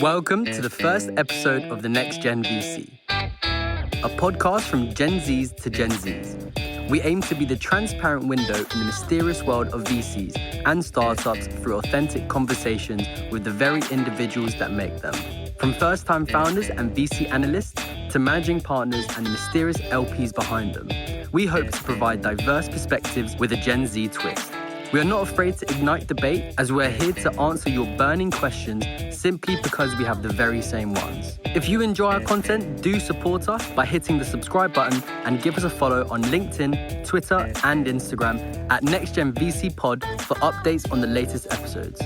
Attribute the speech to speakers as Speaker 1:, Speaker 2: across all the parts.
Speaker 1: Welcome to the first episode of The Next Gen VC, a podcast from Gen Zs to Gen Zs. We aim to be the transparent window in the mysterious world of VCs and startups through authentic conversations with the very individuals that make them. From first-time founders and VC analysts to managing partners and the mysterious LPs behind them, we hope to provide diverse perspectives with a Gen Z twist. We are not afraid to ignite debate, as we're here to answer your burning questions simply because we have the very same ones. If you enjoy our content, do support us by hitting the subscribe button and give us a follow on LinkedIn, Twitter, and Instagram at NextGenVCPod for updates on the latest episodes.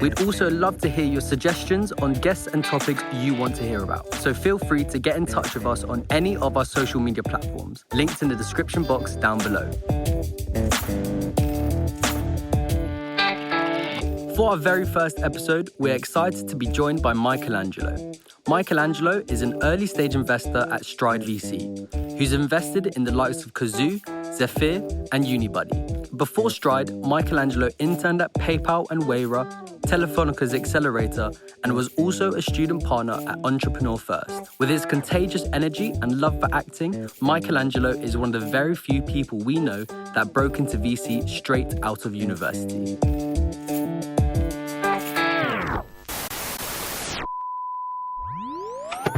Speaker 1: We'd also love to hear your suggestions on guests and topics you want to hear about. So feel free to get in touch with us on any of our social media platforms, linked in the description box down below. For our very first episode, we're excited to be joined by Michelangelo. Michelangelo is an early-stage investor at Stride VC, who's invested in the likes of Kazoo, Zephyr, and Unibuddy. Before Stride, Michelangelo interned at PayPal and Wayra, Telefonica's accelerator, and was also a student partner at Entrepreneur First. With his contagious energy and love for acting, Michelangelo is one of the very few people we know that broke into VC straight out of university.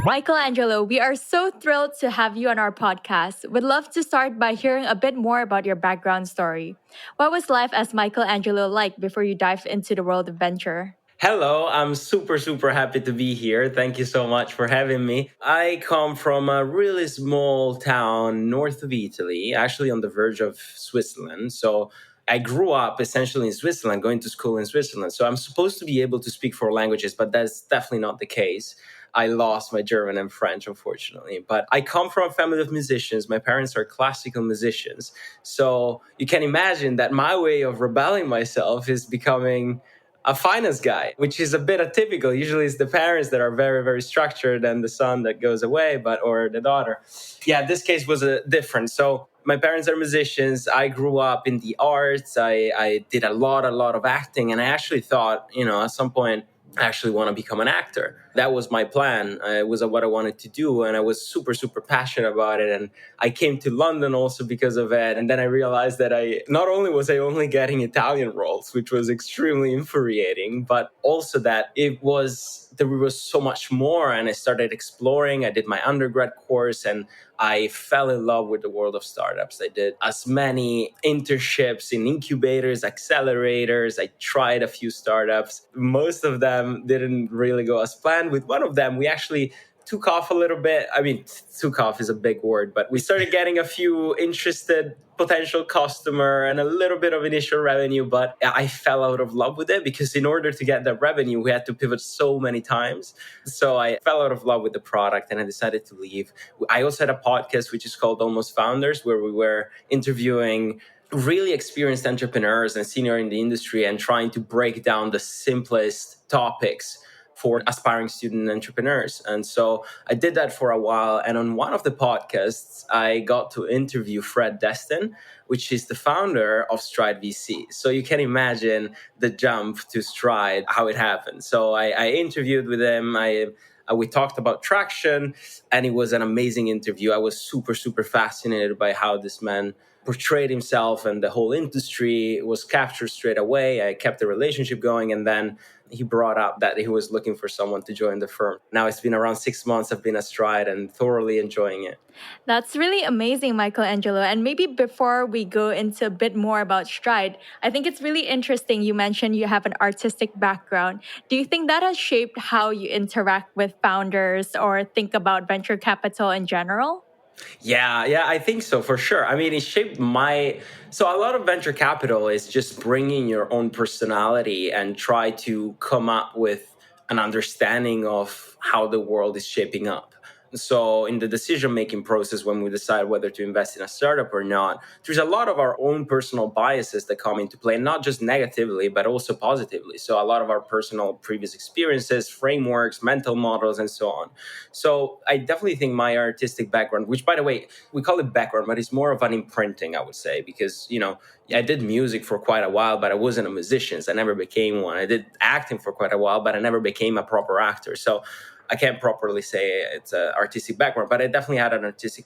Speaker 2: Michelangelo, we are so thrilled to have you on our podcast. We'd love to start by hearing a bit more about your background story. What was life as Michelangelo like before you dived into the world of venture?
Speaker 3: Hello, I'm super happy to be here. Thank you so much for having me. I come from a really small town north of Italy, actually on the verge of Switzerland. So I grew up essentially in Switzerland, going to school in Switzerland. So I'm supposed to be able to speak 4 languages, but that's definitely not the case. I lost my German and French, unfortunately. But I come from a family of musicians. My parents are classical musicians. So you can imagine that my way of rebelling myself is becoming a finance guy, which is a bit atypical. Usually it's the parents that are very structured and the son that goes away, or the daughter. Yeah, this case was different. So my parents are musicians. I grew up in the arts. I did a lot of acting. And I actually thought, at some point, I actually want to become an actor. That was my plan. It was what I wanted to do. And I was super passionate about it. And I came to London also because of it. And then I realized that not only was I only getting Italian roles, which was extremely infuriating, but also that there was so much more. And I started exploring. I did my undergrad course and I fell in love with the world of startups. I did as many internships in incubators, accelerators. I tried a few startups. Most of them didn't really go as planned. With one of them, we actually took off a little bit. I mean, took off is a big word, but we started getting a few interested potential customer and a little bit of initial revenue, but I fell out of love with it because in order to get that revenue, we had to pivot so many times. So I fell out of love with the product and I decided to leave. I also had a podcast, which is called Almost Founders, where we were interviewing really experienced entrepreneurs and senior in the industry and trying to break down the simplest topics for aspiring student entrepreneurs. And so I did that for a while. And on one of the podcasts, I got to interview Fred Destin, which is the founder of Stride VC. So you can imagine the jump to Stride, how it happened. So I interviewed with him. We talked about traction, and it was an amazing interview. I was super fascinated by how this man portrayed himself, and the whole industry was captured straight away. I kept the relationship going, and then he brought up that he was looking for someone to join the firm. Now it's been around 6 months. I've been at Stride and thoroughly enjoying it.
Speaker 2: That's really amazing, Michelangelo. And maybe before we go into a bit more about Stride, I think it's really interesting you mentioned you have an artistic background. Do you think that has shaped how you interact with founders or think about venture capital in general?
Speaker 3: Yeah, I think so, for sure. I mean, it shaped so a lot of venture capital is just bringing your own personality and try to come up with an understanding of how the world is shaping up. So in the decision-making process, when we decide whether to invest in a startup or not, there's a lot of our own personal biases that come into play, not just negatively, but also positively. So a lot of our personal previous experiences, frameworks, mental models, and so on. So I definitely think my artistic background, which by the way, we call it background, but it's more of an imprinting, I would say, because, I did music for quite a while, but I wasn't a musician. So I never became one. I did acting for quite a while, but I never became a proper actor. So I can't properly say it's an artistic background, but I definitely had an artistic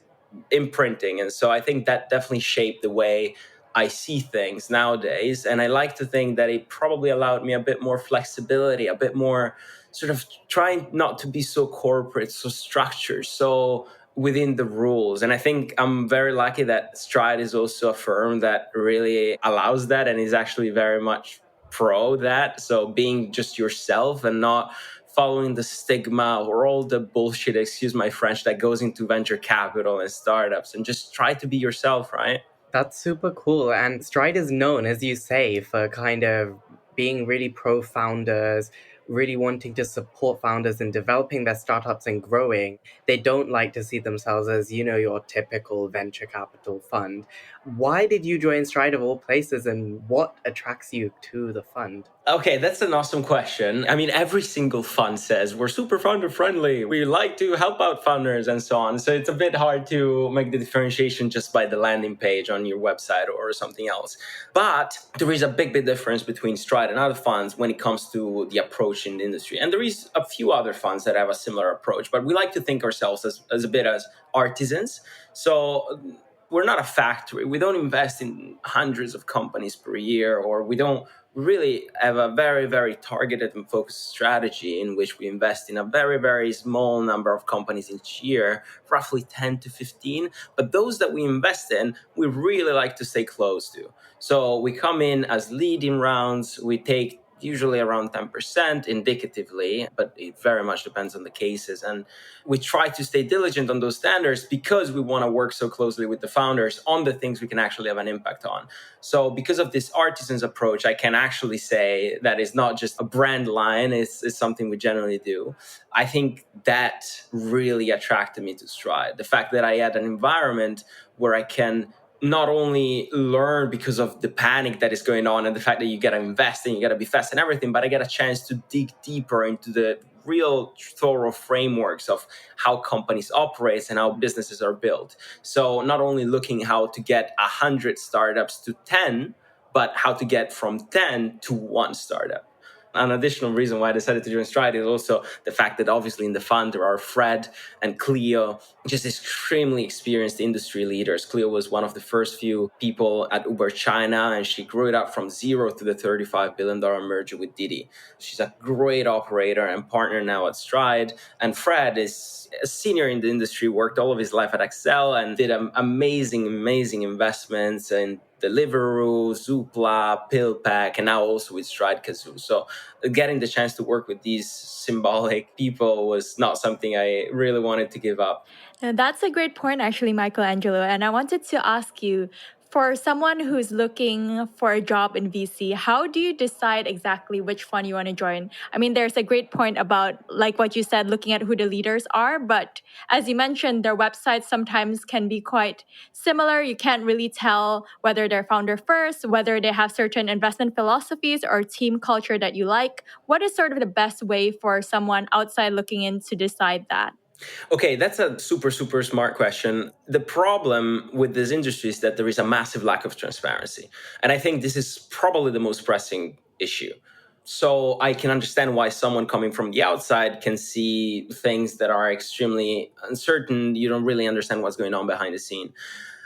Speaker 3: imprinting. And so I think that definitely shaped the way I see things nowadays. And I like to think that it probably allowed me a bit more flexibility, a bit more sort of trying not to be so corporate, so structured, so within the rules. And I think I'm very lucky that Stride is also a firm that really allows that and is actually very much pro that. So being just yourself and not following the stigma or all the bullshit, excuse my French, that goes into venture capital and startups, and just try to be yourself, right?
Speaker 4: That's super cool. And Stride is known, as you say, for kind of being really pro founders, really wanting to support founders in developing their startups and growing. They don't like to see themselves as, your typical venture capital fund. Why did you join Stride of all places, and what attracts you to the fund?
Speaker 3: Okay, that's an awesome question. I mean, every single fund says we're super founder friendly. We like to help out founders and so on. So it's a bit hard to make the differentiation just by the landing page on your website or something else. But there is a big difference between Stride and other funds when it comes to the approach in the industry. And there is a few other funds that have a similar approach, but we like to think ourselves as a bit as artisans. So we're not a factory. We don't invest in hundreds of companies per year, or we don't really have a very, very targeted and focused strategy in which we invest in a very, very small number of companies each year, roughly 10 to 15. But those that we invest in, we really like to stay close to. So we come in as leading rounds. We take usually around 10% indicatively, but it very much depends on the cases. And we try to stay diligent on those standards because we want to work so closely with the founders on the things we can actually have an impact on. So because of this artisans approach, I can actually say that it's not just a brand line, it's something we generally do. I think that really attracted me to Stride. The fact that I had an environment where I can not only learn because of the panic that is going on and the fact that you got to invest and you got to be fast and everything, but I get a chance to dig deeper into the real thorough frameworks of how companies operate and how businesses are built. So not only looking how to get 100 startups to 10, but how to get from 10 to one startup. An additional reason why I decided to join Stride is also the fact that obviously in the fund there are Fred and Cleo, just extremely experienced industry leaders. Cleo was one of the first few people at Uber China, and she grew it up from zero to the $35 billion merger with Didi. She's a great operator and partner now at Stride. And Fred is a senior in the industry, worked all of his life at Excel and did amazing investments in Deliveroo, Zoopla, PillPack, and now also with Stride Kazoo. So getting the chance to work with these symbolic people was not something I really wanted to give up.
Speaker 2: Now, that's a great point, actually, Michelangelo. And I wanted to ask you, for someone who's looking for a job in VC, how do you decide exactly which fund you want to join? I mean, there's a great point about, like what you said, looking at who the leaders are. But as you mentioned, their websites sometimes can be quite similar. You can't really tell whether they're founder first, whether they have certain investment philosophies or team culture that you like. What is sort of the best way for someone outside looking in to decide that?
Speaker 3: Okay, that's a super smart question. The problem with this industry is that there is a massive lack of transparency. And I think this is probably the most pressing issue. So I can understand why someone coming from the outside can see things that are extremely uncertain. You don't really understand what's going on behind the scene.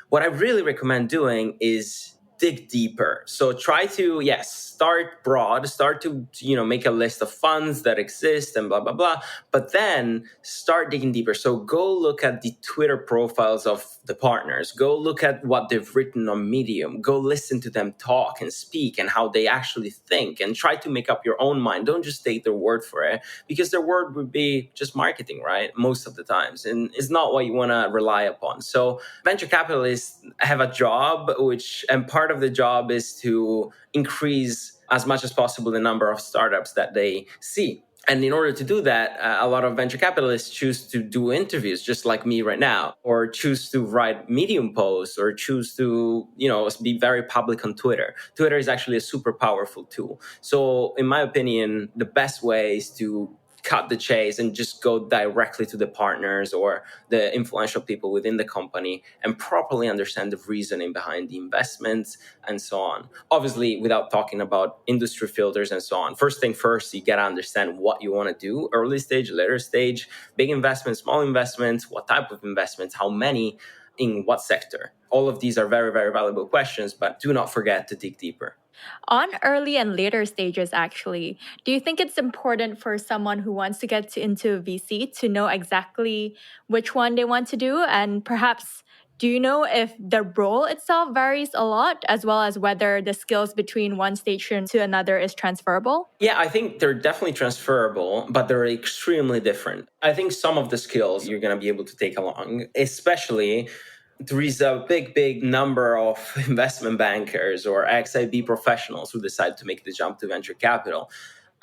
Speaker 3: What I really recommend doing is dig deeper. So try to, yes, start broad, start to, make a list of funds that exist and blah, blah, blah. But then start digging deeper. So go look at the Twitter profiles of the partners. Go look at what they've written on Medium. Go listen to them talk and speak and how they actually think, and try to make up your own mind. Don't just take their word for it, because their word would be just marketing, right? Most of the times. And it's not what you want to rely upon. So venture capitalists have a job, and part of the job is to increase as much as possible the number of startups that they see. And in order to do that, a lot of venture capitalists choose to do interviews just like me right now, or choose to write Medium posts, or choose to, be very public on Twitter. Twitter is actually a super powerful tool. So in my opinion, the best way is to cut the chase and just go directly to the partners or the influential people within the company and properly understand the reasoning behind the investments and so on. Obviously, without talking about industry filters and so on. First thing first, you got to understand what you want to do: early stage, later stage, big investments, small investments, what type of investments, how many, in what sector. All of these are very, very valuable questions, but do not forget to dig deeper.
Speaker 2: On early and later stages, actually, do you think it's important for someone who wants to get into VC to know exactly which one they want to do? And perhaps, do you know if the role itself varies a lot, as well as whether the skills between one station to another is transferable?
Speaker 3: Yeah, I think they're definitely transferable, but they're extremely different. I think some of the skills you're going to be able to take along, especially there is a big, big number of investment bankers or XIB professionals who decide to make the jump to venture capital.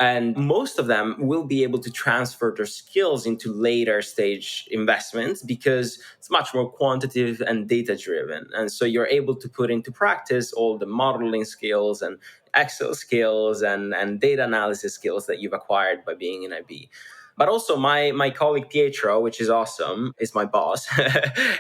Speaker 3: And most of them will be able to transfer their skills into later stage investments because it's much more quantitative and data driven. And so you're able to put into practice all the modeling skills and Excel skills and data analysis skills that you've acquired by being in IB. But also my colleague Pietro, which is awesome, is my boss.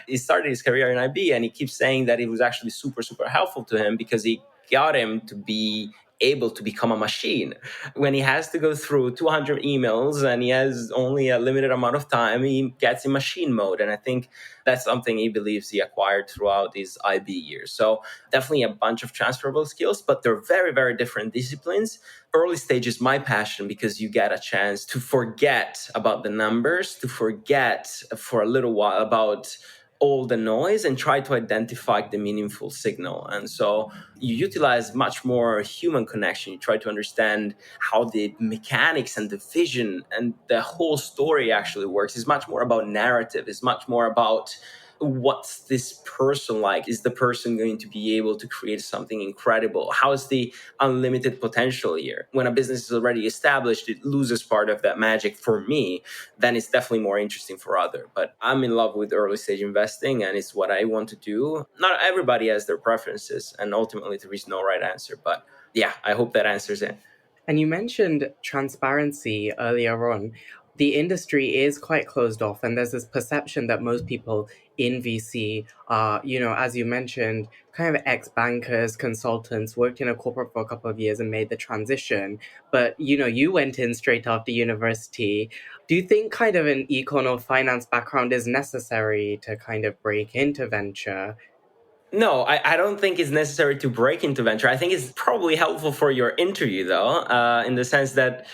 Speaker 3: He started his career in IB and he keeps saying that it was actually super, super helpful to him because he got him to be able to become a machine. When he has to go through 200 emails and he has only a limited amount of time, he gets in machine mode. And I think that's something he believes he acquired throughout his IB years. So definitely a bunch of transferable skills, but they're very, very different disciplines. Early stage is my passion because you get a chance to forget about the numbers, to forget for a little while about all the noise and try to identify the meaningful signal. And so you utilize much more human connection. You try to understand how the mechanics and the vision and the whole story actually works. It's much more about narrative. It's much more about what's this person like? Is the person going to be able to create something incredible? How is the unlimited potential here? When a business is already established, it loses part of that magic for me. Then it's definitely more interesting for other. But I'm in love with early stage investing and it's what I want to do. Not everybody has their preferences and ultimately there is no right answer. But yeah, I hope that answers it.
Speaker 4: And you mentioned transparency earlier on. The industry is quite closed off, and there's this perception that most people in VC are, as you mentioned, kind of ex-bankers, consultants, worked in a corporate for a couple of years and made the transition. But, you went in straight after university. Do you think kind of an econ or finance background is necessary to kind of break into venture?
Speaker 3: No, I don't think it's necessary to break into venture. I think it's probably helpful for your interview, though, in the sense that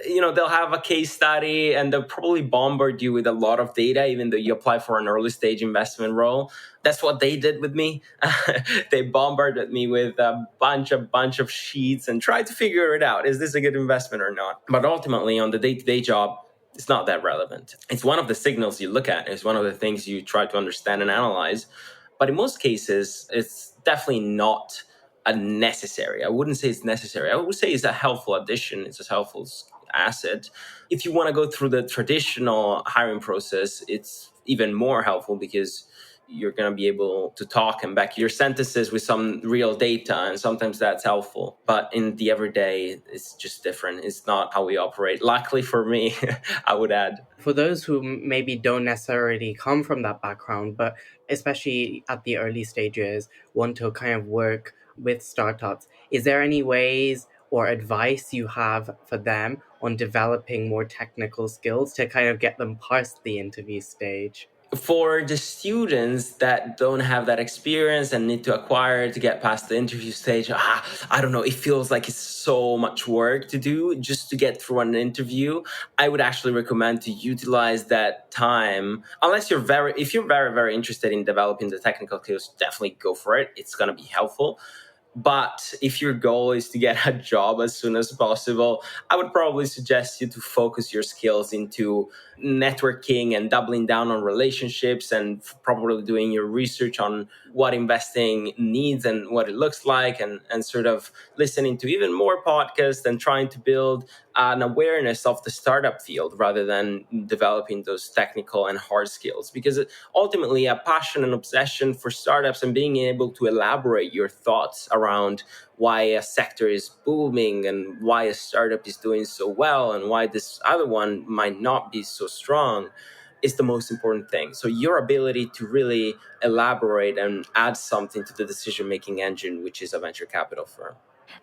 Speaker 3: they'll have a case study and they'll probably bombard you with a lot of data, even though you apply for an early stage investment role. That's what they did with me. They bombarded me with a bunch of sheets and tried to figure it out. Is this a good investment or not? But ultimately, on the day-to-day job, it's not that relevant. It's one of the signals you look at. It's one of the things you try to understand and analyze. But in most cases, it's definitely not a necessary. I wouldn't say it's necessary. I would say it's a helpful addition. It's a helpful asset. If you want to go through the traditional hiring process, it's even more helpful because you're going to be able to talk and back your sentences with some real data. And sometimes that's helpful. But in the everyday, it's just different. It's not how we operate. Luckily for me, I would add.
Speaker 4: For those who maybe don't necessarily come from that background, but especially at the early stages, want to kind of work with startups, is there any ways or advice you have for them on developing more technical skills to kind of get them past the interview stage?
Speaker 3: For the students that don't have that experience and need to acquire to get past the interview stage, I don't know, it feels like it's so much work to do just to get through an interview. I would actually recommend to utilize that time, unless if you're very, very interested in developing the technical skills, definitely go for it. It's going to be helpful. But if your goal is to get a job as soon as possible, I would probably suggest you to focus your skills into networking and doubling down on relationships and probably doing your research on what investing needs and what it looks like and sort of listening to even more podcasts and trying to build an awareness of the startup field rather than developing those technical and hard skills. Because ultimately, a passion and obsession for startups and being able to elaborate your thoughts around why a sector is booming and why a startup is doing so well and why this other one might not be so strong is the most important thing. So your ability to really elaborate and add something to the decision-making engine, which is a venture capital firm.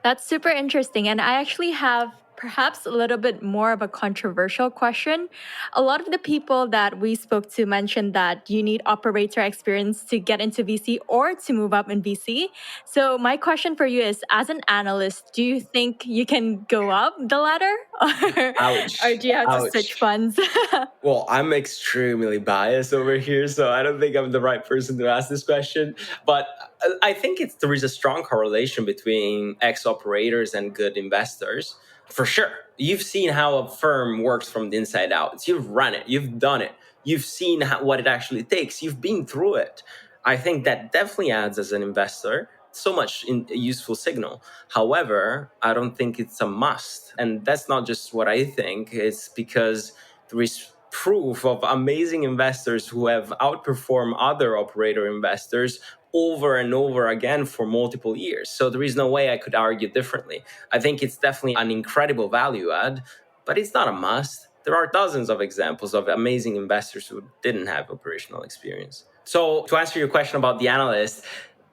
Speaker 2: That's super interesting. And I actually have perhaps a little bit more of a controversial question. A lot of the people that we spoke to mentioned that you need operator experience to get into VC or to move up in VC. So, my question for you is, as an analyst, do you think you can go up the ladder? Or
Speaker 3: Ouch.
Speaker 2: do you have to switch
Speaker 3: Ouch.
Speaker 2: funds?
Speaker 3: Well, I'm extremely biased over here, so I don't think I'm the right person to ask this question. But I think there is a strong correlation between ex-operators and good investors. For sure. You've seen how a firm works from the inside out. You've run it. You've done it. You've seen what it actually takes. You've been through it. I think that definitely adds as an investor so much a useful signal. However, I don't think it's a must. And that's not just what I think. It's because there is proof of amazing investors who have outperformed other operator investors over and over again for multiple years. So there is no way I could argue differently. I think it's definitely an incredible value add, but it's not a must. There are dozens of examples of amazing investors who didn't have operational experience. So to answer your question about the analyst,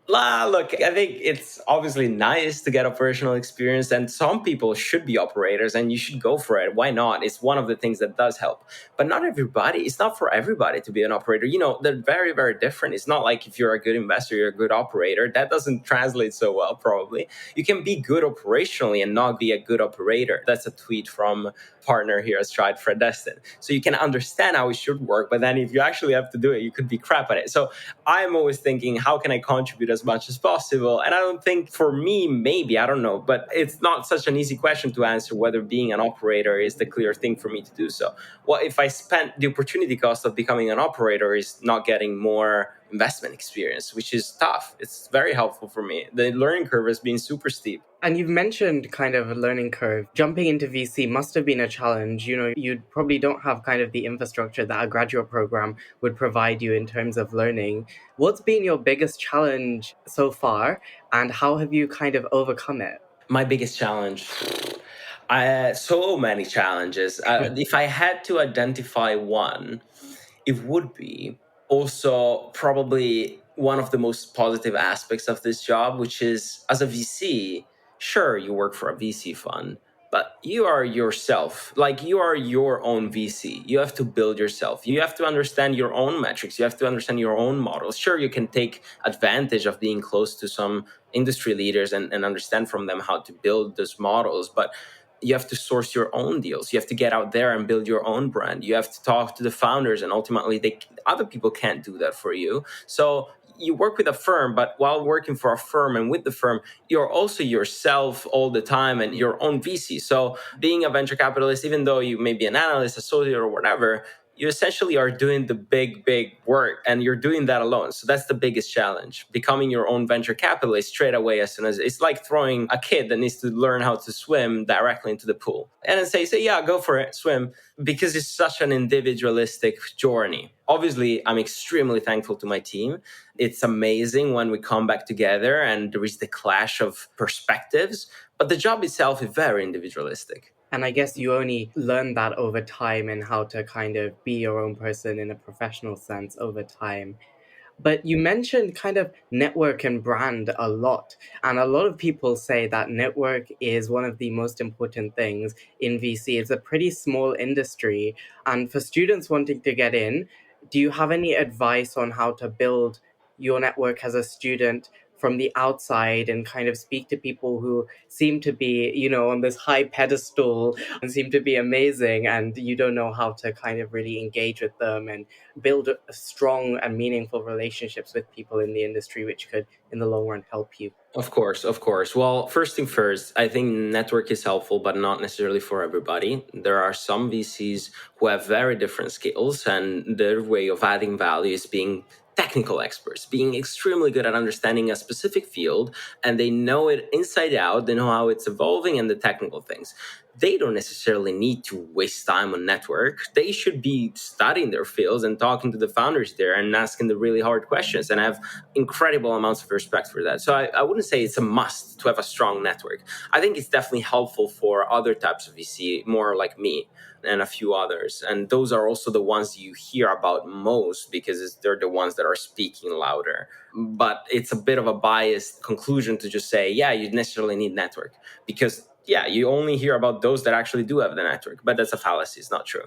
Speaker 3: look, I think it's obviously nice to get operational experience, and some people should be operators, and you should go for it. Why not? It's one of the things that does help. But not everybody. It's not for everybody to be an operator. They're very, very different. It's not like if you're a good investor, you're a good operator. That doesn't translate so well, probably. You can be good operationally and not be a good operator. That's a tweet from partner here at Stride, Fred Destin. So you can understand how it should work, but then if you actually have to do it, you could be crap at it. So I'm always thinking, how can I contribute as much as possible? And I don't think for me, maybe, I don't know, but it's not such an easy question to answer whether being an operator is the clear thing for me to do so. Well, if I spent the opportunity cost of becoming an operator is not getting more investment experience, which is tough. It's very helpful for me. The learning curve has been super steep.
Speaker 4: And you've mentioned kind of a learning curve. Jumping into VC must have been a challenge. You probably don't have kind of the infrastructure that a graduate program would provide you in terms of learning. What's been your biggest challenge so far, and how have you kind of overcome it?
Speaker 3: My biggest challenge. So many challenges. If I had to identify one, it would be also probably one of the most positive aspects of this job, which is as a VC, sure, you work for a VC fund, but you are yourself. Like you are your own VC. You have to build yourself. You have to understand your own metrics. You have to understand your own models. Sure, you can take advantage of being close to some industry leaders and understand from them how to build those models, but you have to source your own deals. You have to get out there and build your own brand. You have to talk to the founders, and ultimately other people can't do that for you. So you work with a firm, but while working for a firm and with the firm, you're also yourself all the time and your own VC. So being a venture capitalist, even though you may be an analyst, associate, or whatever, you essentially are doing the big work, and you're doing that alone. So that's the biggest challenge. Becoming your own venture capitalist straight away, as soon as it's like throwing a kid that needs to learn how to swim directly into the pool and then say, yeah, go for it, swim, because it's such an individualistic journey. Obviously, I'm extremely thankful to my team. It's amazing when we come back together and there is the clash of perspectives, but the job itself is very individualistic.
Speaker 4: And I guess you only learn that over time and how to kind of be your own person in a professional sense over time. But you mentioned kind of network and brand a lot. And a lot of people say that network is one of the most important things in VC. It's a pretty small industry. And for students wanting to get in, do you have any advice on how to build your network as a student from the outside and kind of speak to people who seem to be, on this high pedestal and seem to be amazing, and you don't know how to kind of really engage with them and build strong and meaningful relationships with people in the industry, which could, in the long run, help you?
Speaker 3: Of course. Well, first thing first, I think network is helpful, but not necessarily for everybody. There are some VCs who have very different skills, and their way of adding value is being technical experts, being extremely good at understanding a specific field, and they know it inside out. They know how it's evolving and the technical things. they don't necessarily need to waste time on network. They should be studying their fields and talking to the founders there and asking the really hard questions. And I have incredible amounts of respect for that. So I wouldn't say it's a must to have a strong network. I think it's definitely helpful for other types of VC, more like me and a few others. And those are also the ones you hear about most because they're the ones that are speaking louder. But it's a bit of a biased conclusion to just say, yeah, you necessarily need network because, yeah, you only hear about those that actually do have the network. But that's a fallacy. It's not true.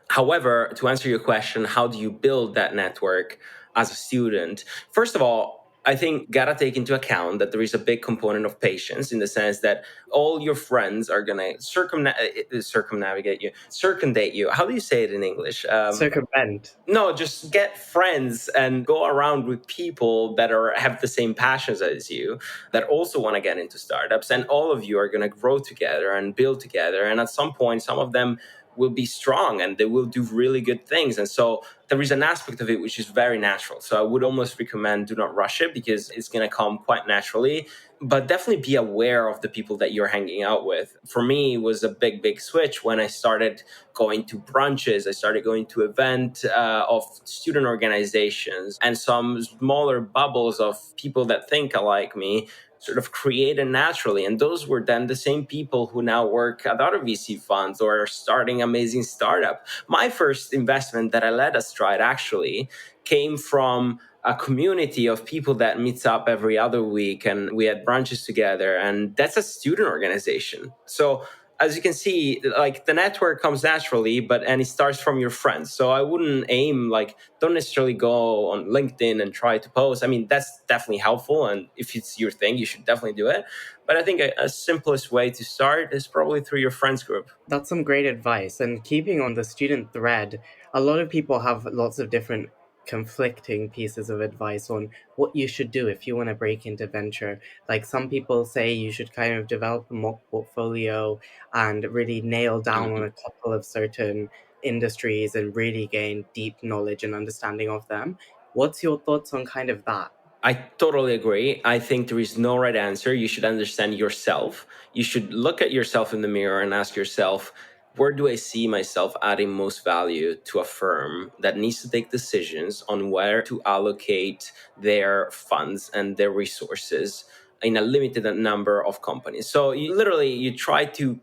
Speaker 3: However, to answer your question, how do you build that network as a student? First of all, I think gotta take into account that there is a big component of patience in the sense that all your friends are gonna circumnavigate you. How do you say it in English?
Speaker 4: Circumvent.
Speaker 3: No, just get friends and go around with people that have the same passions as you, that also want to get into startups, and all of you are going to grow together and build together. And at some point, some of them will be strong and they will do really good things. And so there is an aspect of it which is very natural. So I would almost recommend do not rush it because it's going to come quite naturally. But definitely be aware of the people that you're hanging out with. For me, it was a big switch when I started going to brunches. I started going to events of student organizations and some smaller bubbles of people that think alike me sort of created naturally. And those were then the same people who now work at other VC funds or are starting amazing startup. My first investment that I led at Stride actually came from a community of people that meets up every other week, and we had brunches together, and that's a student organization. So as you can see, like the network comes naturally, and it starts from your friends. So I wouldn't don't necessarily go on LinkedIn and try to post. I mean, that's definitely helpful, and if it's your thing, you should definitely do it. But I think a simplest way to start is probably through your friends group.
Speaker 4: That's some great advice. And keeping on the student thread, a lot of people have lots of different conflicting pieces of advice on what you should do if you want to break into venture. Like some people say you should kind of develop a mock portfolio and really nail down on a couple of certain industries and really gain deep knowledge and understanding of them. What's your thoughts on kind of that?
Speaker 3: I totally agree. I think there is no right answer. You should understand yourself. You should look at yourself in the mirror and ask yourself, where do I see myself adding most value to a firm that needs to take decisions on where to allocate their funds and their resources in a limited number of companies? So you try to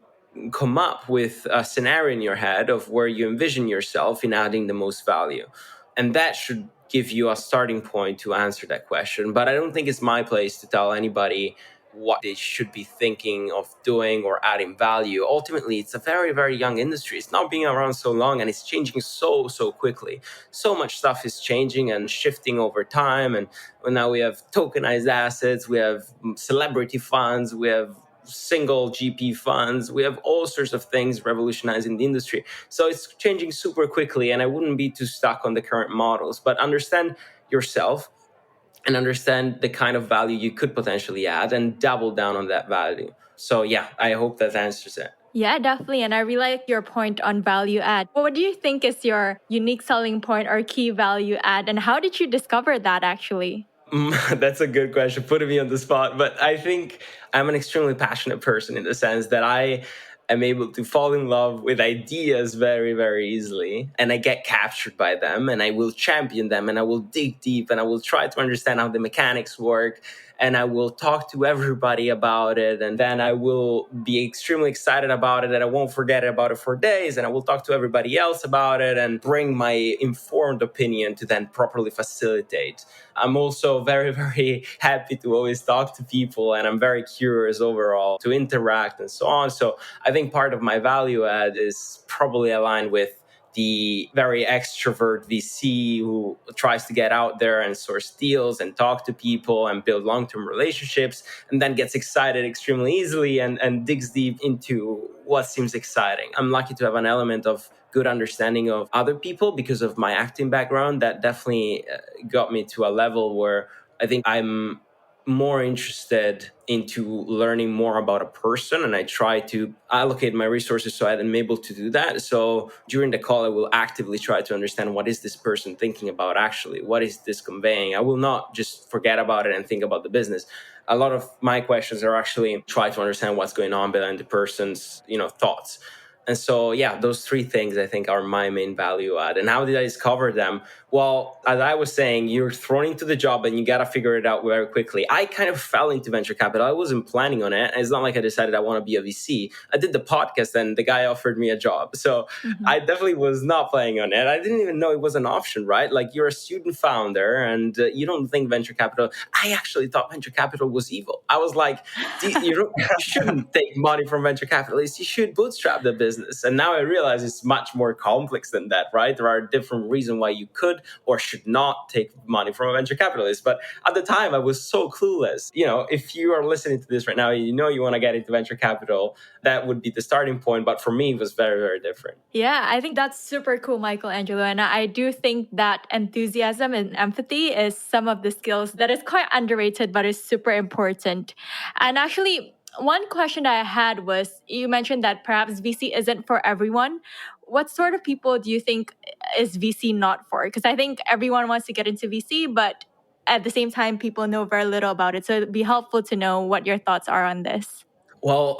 Speaker 3: come up with a scenario in your head of where you envision yourself in adding the most value. And that should give you a starting point to answer that question. But I don't think it's my place to tell anybody what they should be thinking of doing or adding value. Ultimately, it's a very, very young industry. It's not being around so long, and it's changing so quickly. So much stuff is changing and shifting over time. And now we have tokenized assets, we have celebrity funds, we have single GP funds, we have all sorts of things revolutionizing the industry. So it's changing super quickly, and I wouldn't be too stuck on the current models, but understand yourself and understand the kind of value you could potentially add and double down on that value. So yeah, I hope that answers it.
Speaker 2: Yeah, definitely. And I really like your point on value add. What do you think is your unique selling point or key value add? And how did you discover that actually?
Speaker 3: That's a good question, putting me on the spot. But I think I'm an extremely passionate person in the sense that I am able to fall in love with ideas very, very easily. And I get captured by them, and I will champion them, and I will dig deep, and I will try to understand how the mechanics work. And I will talk to everybody about it. And then I will be extremely excited about it. And I won't forget about it for days. And I will talk to everybody else about it and bring my informed opinion to then properly facilitate. I'm also very, very happy to always talk to people. And I'm very curious overall to interact and so on. So I think part of my value add is probably aligned with the very extrovert VC who tries to get out there and source deals and talk to people and build long-term relationships, and then gets excited extremely easily and digs deep into what seems exciting. I'm lucky to have an element of good understanding of other people because of my acting background. That definitely got me to a level where I think I'm more interested into learning more about a person, and I try to allocate my resources so I'm able to do that. So during the call, I will actively try to understand what is this person thinking about actually, what is this conveying. I will not just forget about it and think about the business. A lot of my questions are actually try to understand what's going on behind the person's thoughts. And so, yeah, those three things I think are my main value add. And how did I discover them? Well, as I was saying, you're thrown into the job and you got to figure it out very quickly. I kind of fell into venture capital. I wasn't planning on it. It's not like I decided I want to be a VC. I did the podcast and the guy offered me a job. So I definitely was not planning on it. I didn't even know it was an option, right? Like, you're a student founder and you don't think venture capital. I actually thought venture capital was evil. I was like, you shouldn't take money from venture capitalists. You should bootstrap the business. And now I realize it's much more complex than that, right? There are different reasons why you could or should not take money from a venture capitalist. But at the time, I was so clueless. If you are listening to this right now, you want to get into venture capital, that would be the starting point. But for me, it was very, very different.
Speaker 2: Yeah, I think that's super cool, Michelangelo. And I do think that enthusiasm and empathy is some of the skills that is quite underrated, but is super important. And actually, one question that I had was, you mentioned that perhaps VC isn't for everyone. What sort of people do you think is VC not for? Because I think everyone wants to get into VC, but at the same time, people know very little about it. So it'd be helpful to know what your thoughts are on this.
Speaker 3: Well,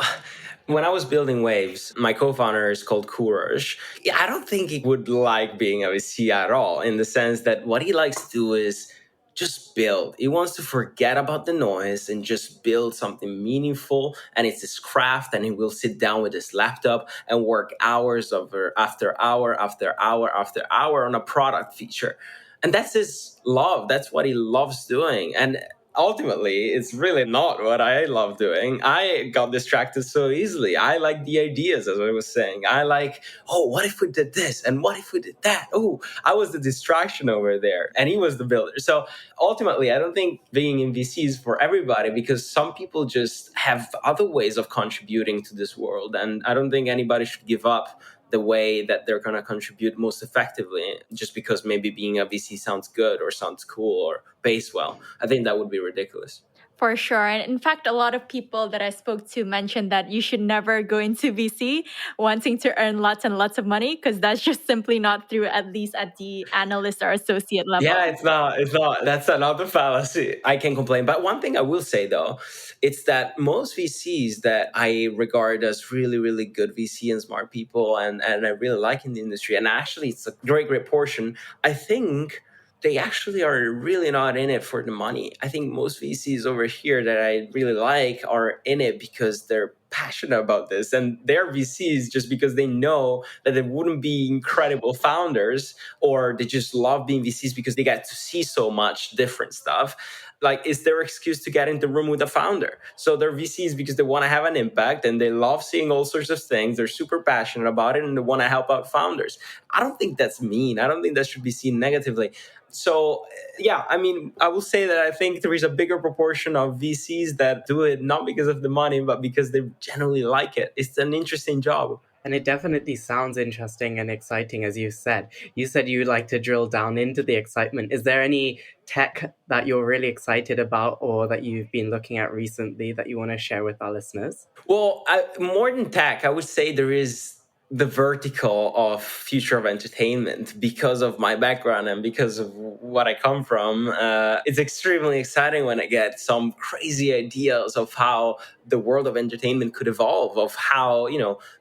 Speaker 3: when I was building Waves, my co-founder is called Courage. Yeah, I don't think he would like being a VC at all, in the sense that what he likes to do is just build. He wants to forget about the noise and just build something meaningful. And it's his craft, and he will sit down with his laptop and work hours after hour after hour after hour on a product feature. And that's his love. That's what he loves doing. And ultimately, it's really not what I love doing. I got distracted so easily. I like the ideas, as I was saying. I like, oh, what if we did this? And what if we did that? Oh, I was the distraction over there. And he was the builder. So ultimately, I don't think being in VC is for everybody, because some people just have other ways of contributing to this world. And I don't think anybody should give up the way that they're going to contribute most effectively just because maybe being a VC sounds good or sounds cool or pays well. I think that would be ridiculous.
Speaker 2: For sure. And in fact, a lot of people that I spoke to mentioned that you should never go into VC wanting to earn lots and lots of money, because that's just simply not true, at least at the analyst or associate level.
Speaker 3: Yeah, it's not. That's another fallacy. I can complain. But one thing I will say, though, it's that most VCs that I regard as really, really good VC and smart people and I really like in the industry, and actually it's a great, great portion, I think they actually are really not in it for the money. I think most VCs over here that I really like are in it because they're passionate about this, and they're VCs just because they know that they wouldn't be incredible founders, or they just love being VCs because they get to see so much different stuff. Like, it's their excuse to get in the room with a founder. So they're VCs because they want to have an impact and they love seeing all sorts of things. They're super passionate about it and they want to help out founders. I don't think that's mean. I don't think that should be seen negatively. So, yeah, I mean, I will say that I think there is a bigger proportion of VCs that do it not because of the money, but because they generally like it. It's an interesting job.
Speaker 4: And it definitely sounds interesting and exciting, as you said. You said you'd like to drill down into the excitement. Is there any tech that you're really excited about or that you've been looking at recently that you want to share with our listeners?
Speaker 3: Well, more than tech, I would say there is the vertical of future of entertainment. Because of my background and because of what I come from, it's extremely exciting when I get some crazy ideas of how the world of entertainment could evolve, of how,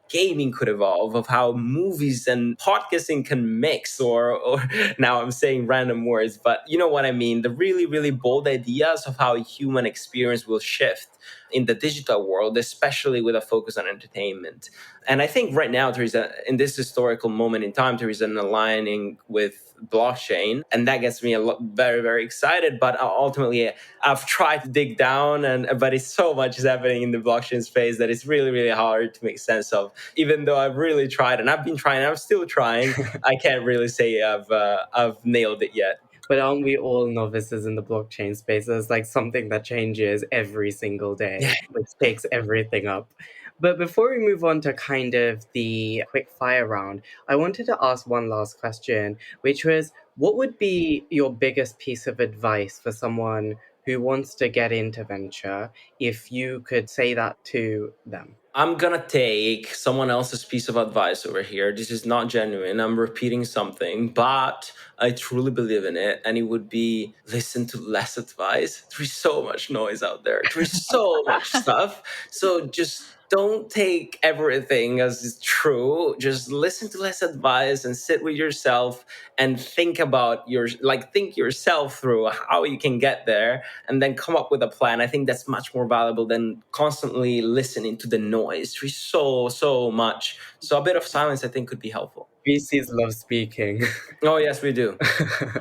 Speaker 3: gaming could evolve, of how movies and podcasting can mix, or now I'm saying random words, but you know what I mean, the really, really bold ideas of how human experience will shift in the digital world, especially with a focus on entertainment. And I think right now in this historical moment in time, there is an aligning with blockchain, and that gets me very, very excited. But ultimately, I've tried to dig down, but it's so much is happening in the blockchain space that it's really, really hard to make sense of. Even though I've really tried, and I've been trying, I'm still trying. I can't really say I've nailed it yet.
Speaker 4: But aren't we all novices in the blockchain space? There's like something that changes every single day, which takes everything up. But before we move on to kind of the quick fire round, I wanted to ask one last question, which was, what would be your biggest piece of advice for someone who wants to get into venture, if you could say that to them?
Speaker 3: I'm gonna take someone else's piece of advice over here. This is not genuine. I'm repeating something, but I truly believe in it. And it would be listen to less advice. There's so much noise out there. There's so much stuff. So just don't take everything as true. Just listen to less advice and sit with yourself and think about think yourself through how you can get there and then come up with a plan. I think that's much more valuable than constantly listening to the noise. There's so much. So a bit of silence, I think, could be helpful.
Speaker 4: VCs love speaking.
Speaker 3: Oh, yes, we do.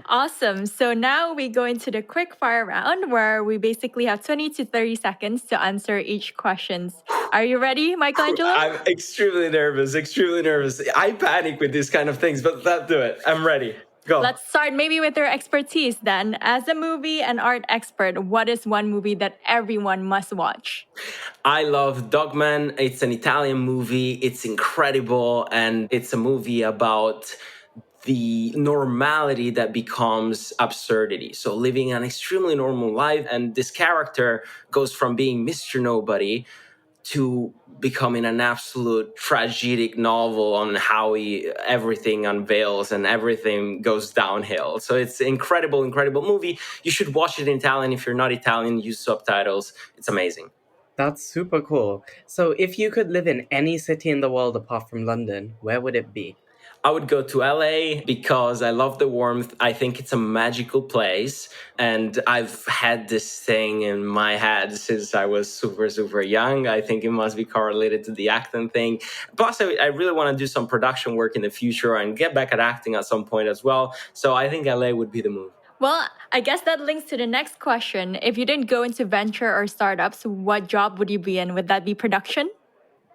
Speaker 2: Awesome. So now we go into the quick fire round where we basically have 20 to 30 seconds to answer each question. Are you ready, Michelangelo?
Speaker 3: I'm extremely nervous. I panic with these kind of things, but let's do it. I'm ready. Go.
Speaker 2: Let's start maybe with your expertise then. As a movie and art expert, what is one movie that everyone must watch?
Speaker 3: I love Dogman. It's an Italian movie. It's incredible. And it's a movie about the normality that becomes absurdity. So living an extremely normal life. And this character goes from being Mr. Nobody to becoming an absolute tragic novel on how everything unveils and everything goes downhill. So it's an incredible movie. You should watch it in Italian. If you're not Italian, use subtitles. It's amazing.
Speaker 4: That's super cool. So if you could live in any city in the world apart from London, where would it be?
Speaker 3: I would go to LA because I love the warmth. I think it's a magical place. And I've had this thing in my head since I was super young. I think it must be correlated to the acting thing. Plus, I really want to do some production work in the future and get back at acting at some point as well. So I think LA would be the move.
Speaker 2: Well, I guess that links to the next question. If you didn't go into venture or startups, what job would you be in? Would that be production?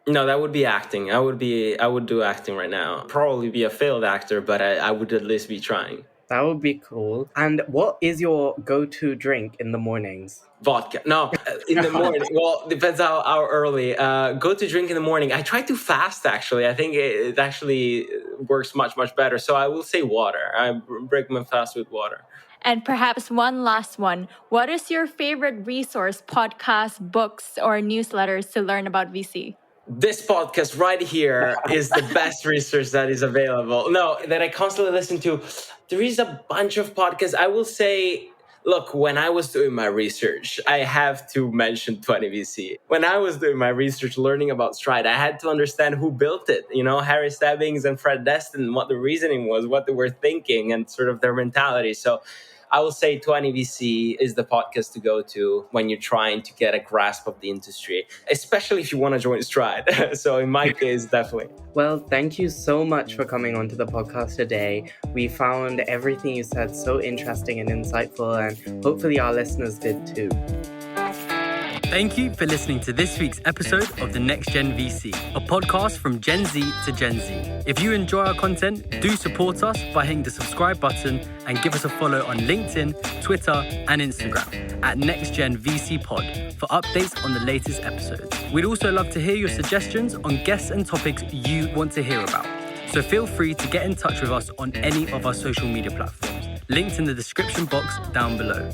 Speaker 3: No, that would be acting. I would do acting right now. Probably be a failed actor, but I would at least be trying.
Speaker 4: That would be cool. And what is your go-to drink in the mornings?
Speaker 3: Vodka. No, in the morning. Well, depends how early. Go to drink in the morning. I try to fast, actually. I think it actually works much better. So I will say water. I break my fast with water.
Speaker 2: And perhaps one last one. What is your favorite resource, podcast, books, or newsletters to learn about VC?
Speaker 3: This podcast right here is the best research that is available. No, that I constantly listen to. There is a bunch of podcasts. I will say, look, when I was doing my research, I have to mention 20VC. When I was doing my research, learning about Stride, I had to understand who built it. You know, Harry Stebbings and Fred Destin, what the reasoning was, what they were thinking, and sort of their mentality. So I will say 20VC is the podcast to go to when you're trying to get a grasp of the industry, especially if you want to join Stride. So in my case, definitely.
Speaker 4: Well, thank you so much for coming onto the podcast today. We found everything you said so interesting and insightful, and hopefully our listeners did too.
Speaker 1: Thank you for listening to this week's episode of The Next Gen VC, a podcast from Gen Z to Gen Z. If you enjoy our content, do support us by hitting the subscribe button and give us a follow on LinkedIn, Twitter, and Instagram at Next Gen VC Pod for updates on the latest episodes. We'd also love to hear your suggestions on guests and topics you want to hear about. So feel free to get in touch with us on any of our social media platforms, linked in the description box down below.